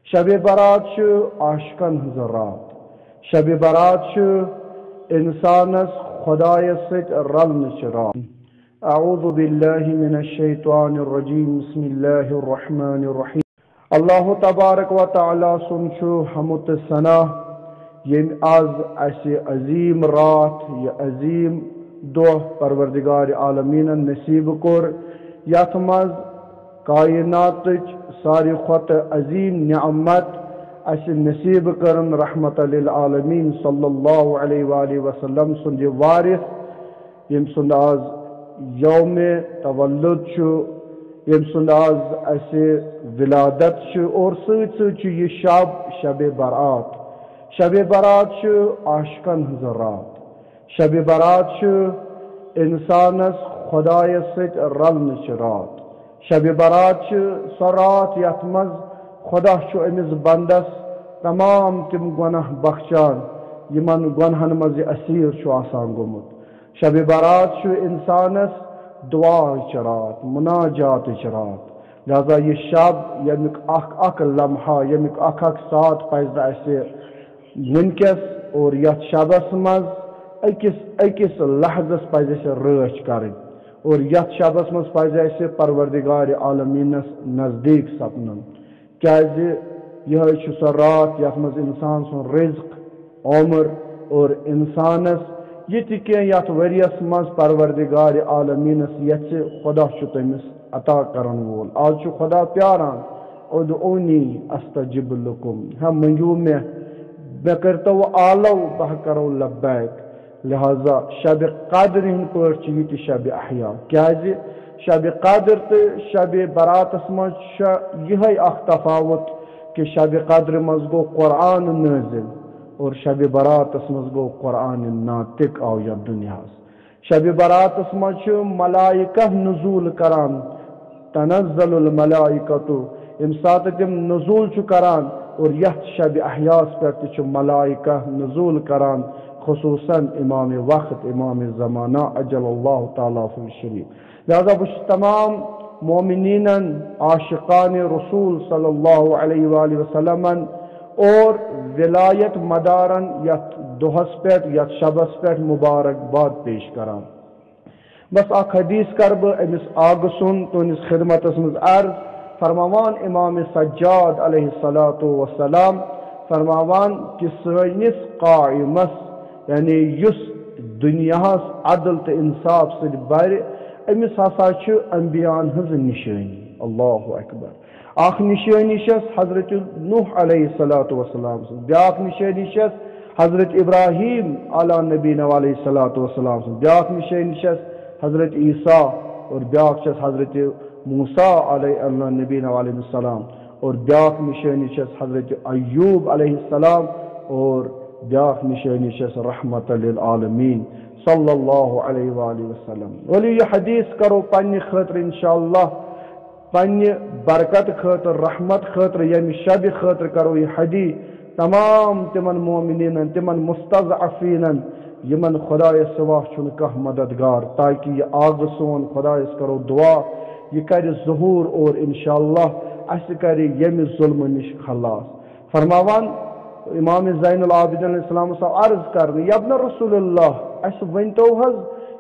شب برات عاشقن ہنز رات شب برات انسانس خدایس ست رلنچ رات اعوذ باللہ من الشیطان الرجیم بسم اللہ الرحمن الرحیم اللہ تبارک و تعالی سنچ حمد ثنا یم آز اس عظیم رات یہ عظیم دہ پروردگار عالمین نصیب کور یت مز کائنات ساری خط عظیم نعمت اس نصیب کرن رحمت للعالمین صلی اللہ علیہ وآلہ وسلم سند وارث یم سند آز یوم تولد یم سند آز اس ولادت اور ست یہ شب برات شب برات عاشقن ہنز رات شب برات انسانس خدایس ست رلنچ رات شب برات سو رات یت مز خدا امس بندس تمام تم گناہ بخشان یمن گنہن مز اسیر آسان گومت شب برات انسانس دعا رات مناجات رات لہذا یہ شب یمیک اخ لمحہ یمیک اخ ساتھ پزِ اسہِ ونکس اور یتھ شبس مز اکس لحظس پزِ اسہِ رٲچھ کرٕنۍ اور یتھ شبس مز پزِ اسہِ پروردگار عالمینس نزدیک سپنن کیازِ یہ سو رات یتھ مز انسان سن رزق عمر اور انسانس یہ تہ یتھ ؤریس مز پروردگار عالمینس یژھِ خدا تمس عطا کرن وول آج خدا پیاران ادعونی استجب لکم ہم منگیو مے کرتو آلو بہ کرو لبیک لہذا شب قدر ہند پہ یہ شب احیا کیازِ شب قدر تو شب براتس مز یہ اخ تفاوت کہ شب قدر مز گو قرآن نازل اور شب براتس مز گو قرآن ناطق آو یتھ دنیا شب براتس مز ملائکہ نزول کران تنزل الملائکۃ یم سات تم نزول کران اور یتھ شب احیاس پہ ملائکہ نزول کران خصوصاً امام وقت امام زمانہ اجل اللہ تعالیٰ فی الشریف لہذا بس تمام مومنین عاشقان رسول صلی اللہ علیہ وآلہ وسلم اور ولایت مدارن یتھ دہس پہ یتھ شبس پہ مبارکباد پیش کران بس اخ حدیث کر بہ امس آگ سن تہندس خدمتس مز عرض فرماوان امام سجاد علیہ الصلاۃ والسلام فرماوان کہ سٲنِس قائمس یعنی یس دنیاہس عدل تو انصاف ست بر امس ہسا انبیاء ہز نشانی اللہ اکبر اخ نشانی حضرت نوح علیہ الصلاۃ والسلام سن بیاکھ نشانی حضرت ابراہیم علی نبینا علیہ الصلاۃ والسلام سن بیاکھ نشانی حضرت عیسیٰ اور بیاکھ حضرت موسیٰ علیہ نبینا علیہ السلام اور بیاکھ نشانی حضرت ایوب علیہ السلام اور بیاکھ نشانی رحمت للعالمین صلی اللہ علیہ وآلہ وسلم ولی یہ حدیث کرو پنہ خاطر انشاءاللہ پنہ برکت خاطر رحمت خاطر یعنی شب خاطر کرو یہ حدیث تمام تمن مومنین تمن مستضعفین یمن خدا سوا چھن کہ مددگار تاکہ یہ آگ سون خدا کرو دعا یہ کر ظہور اور انشاءاللہ اس کر یم ظلم نش خلاص فرماوان امام زین العابدین علیہ السلام صاحب عرض کرنے یا ابن رسول اللہ اس ونتو حض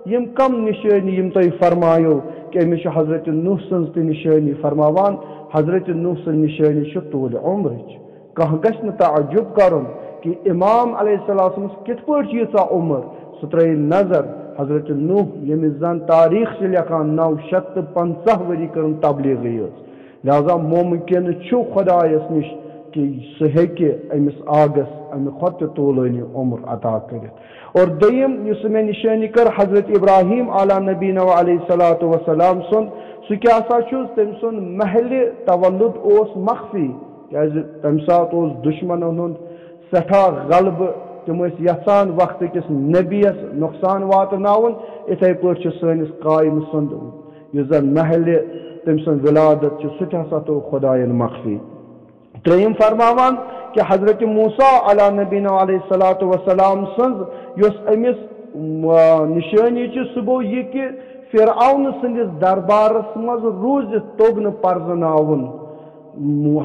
یم کم نشانی یم تھی فرمایو کہ امس حضرت نوح سن تہ نشانی فرماوان حضرت نوح سن نشانی طول عمر کہاں گھس تعجب کرن کہ امام علیہ السلام کت پہ ییژا عمر سہ ترٛٲیِن نظر حضرت نوح یمس زن تاریخ سے لکھان 950 ؤری کرن تبلیغی لہذا ممکن خدایس نش کہ سہ ہیکہ امس آگس امہ کھۄتہٕ طولانی عمر عطا کرت اور دویم یس میں نشانی کر حضرت ابراہیم علی نبینا علیہ الصلاۃ والسلام سن سہ کیا سا تم سن محل تولد اوس مخفی کیاز تم سات اوس دشمنن ہند سٹھا غلبہ تم یژھان وقت کس نبیس نقصان واتناون اتھے پٲٹھۍ سٲنِس قائم سند یُس زن محل تم سند ولادت سہ تہ ہسا تو خدایَن مخفی تریم فرماوان کہ حضرت موسیٰ علی نبینا علیہ الصلاۃ والسلام سنز یس امس نشانی سہ گو یہ کہ فرعون سندس دربارس مز روزت توگ پرزناون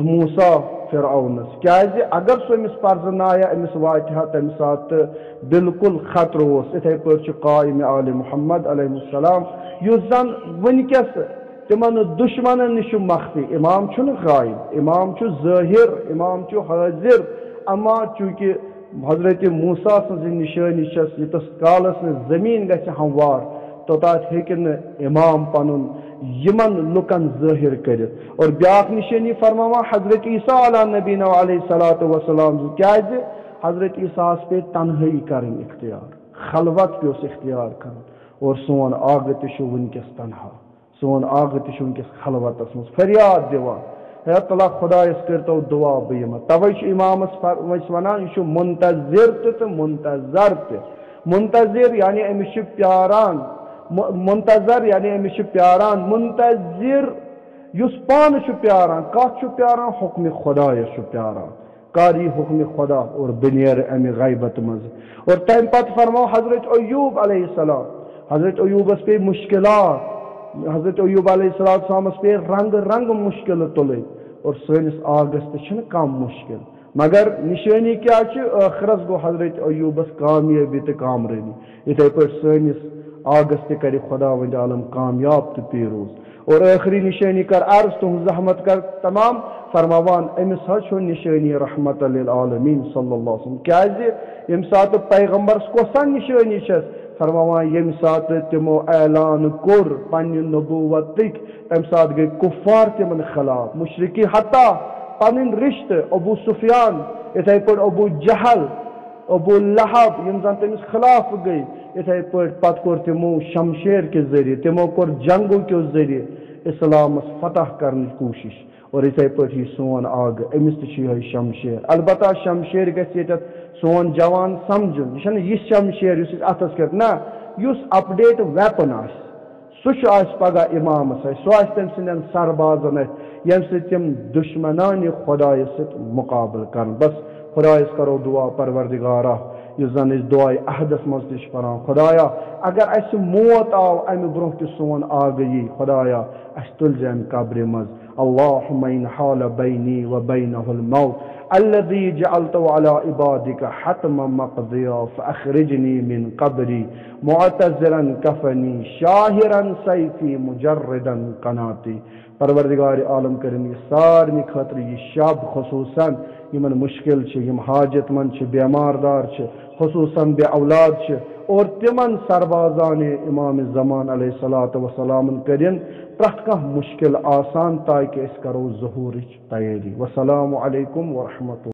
موسیٰ فرعونس کیازِ اگر سُہ أمِس پرزنایا أمِس واتہِ ہا تَمہِ ساتہٕ بالکل خطرٕ اوس یِتھَے پٲٹھۍ چھُ قائم آلِ محمد علیہ السلام یُس زن وٕنکٮ۪س تِمن دُشمنن نِش چھُ مخفی امام چھُنہٕ غایب امام چھُ ظٲہِر امام چھُ حٲضِر اما چوٗنٛکہِ حضرت موسیٰ سٕنٛزِ نِشٲنی چھس ییٖتِس کالس نہٕ زٔمیٖن گژھِ ہموار توٚتاتھ ہیٚکہِ نہٕ امام پنُن یِمن لُکن ظٲہِر کٔرِتھ اور بیٛاکھ نِشٲنی فرماوان حضرت عیسیٰ علیٰ نبیٖنہ علیہ الصلوۃ وسلام کیازِ حضرت عیسیٰ پیٚیہِ تنہٲیی کرٕنۍ اختیار خلوت پیوس اختیار کرُن اور سون آگہٕ تہِ چھُ وٕنکٮ۪س تنہا سون آگہٕ تہِ چھُ وٕنکٮ۪س خلوتس منٛز فریاد دِوان ہے تعالیٰ خۄدایس کٔرۍتو دُعا بہٕ یِمہٕ تَوَے چھُ اِمامس أسۍ وَنان یہِ چھُ منتظر تہِ منتظر تہِ منتظر یعنی أمِس چھِ پیاران منتظر یعنی أمِس چھِ پیاران منتظر یُس پانہٕ چھُ پیاران کتھ چھُ پیاران حُکمہِ خۄدایس چھُ پیاران کر یی حُکمہِ خۄدا اور بہٕ نیرٕ امہِ غیبت منٛز اور تمہِ پتہٕ فرماو حضرت ایوب علیہ السلام حضرت ایوبس پیٚیہِ مُشکلات حضرت ایوب علیہ السلامس پیٚیہِ رنگہٕ رنگہٕ مُشکلہٕ تُلٕنۍ اور سٲنِس آگس تہِ چھِنہٕ کم مُشکل مگر نِشٲنی کیاہ چھِ ٲخرس گوٚو حضرت ایوبس کامیٲبی تہٕ کامرٲنی یِتھے پٲٹھۍ سٲنِس آگس تہِ کرِ خۄدا وند عالم کامیاب تہٕ پیروز اور ٲخری نِشٲنی کر عرض تُہنٛز زحمت کر تمام فرماوان أمِس حظ چھُ نِشٲنی رحمت للعالمیٖن صلی اللہ علیہ وسلم کیازِ ییٚمہِ ساتہٕ پیغمبرس کۄسا نِشٲنی چھس فرماوان ییٚمہِ ساتہٕ تِمو اعلان کوٚر پننہِ نبوتٕکۍ تمہِ ساتہٕ گٔے کُفار تِمن خلاف مشرقی حتیٰ پنٕنۍ رشتہٕ ابوٗ سفیان یِتھے پٲٹھۍ ابوٗ جہل ابوٗ لہب یِم زن تٔمِس خلاف گٔے یِتھے پٲٹھۍ پتہٕ کوٚر تِمو شمشیر کہِ ذٔریعہٕ تِمو کوٚر جنگو کیو ذٔریعہٕ اسلامس فتح کرنٕچ کوٗشش اور یِتھے پٲٹھۍ یہِ سون آگہٕ أمِس تہِ چھُ یِہوے شمشیر البتہ شمشیر گژھِ ییٚتٮ۪تھ سون جوان سمجھُن یہِ چھنہٕ یہِ شمشیر یُس أسۍ اتھس کٮ۪تھ نہ یُس اپڈیٹ ویپن آسہِ سُہ چھُ آسہِ پگاہ امامس آسہِ سُہ آسہِ تٔمۍ سٕنٛدٮ۪ن سربازن اَتھِ ییٚمہِ سۭتۍ تِم دُشمنانہِ خۄدایس سۭتۍ مُقابلہٕ کرن بس خۄدایس کرو دعا پروردگارا یُس زن أسۍ دعاے عہدس منٛز تہِ چھِ پران خۄدایا اگر اسہِ موت آو امہِ برونٛہہ تہِ سون آگہٕ یی خۄدایا اسہِ تُلزِ امہِ قبرِ منٛز اللهم إن حال بيني وبينه الموت الذي جعلته على عبادك حتما مقضيا فأخرجني من قبري معتذرا كفني شاهرا سيفي مجردا قناتي پروردگار عالم کرن یہ سارنی خاطر یہ شب خصوصاً یمن مشکل چھ یم حاجت مند چھ بیمار دار چھ خصوصاً بے اولاد چھ اور تمن سربازان امام زمان علیہ الصلوۃ والسلام کرن پرت کانٛہہ مشکل آسان تاکہ اس کرو ظہورچ تیاری والسلام علیکم ورحمۃ اللہ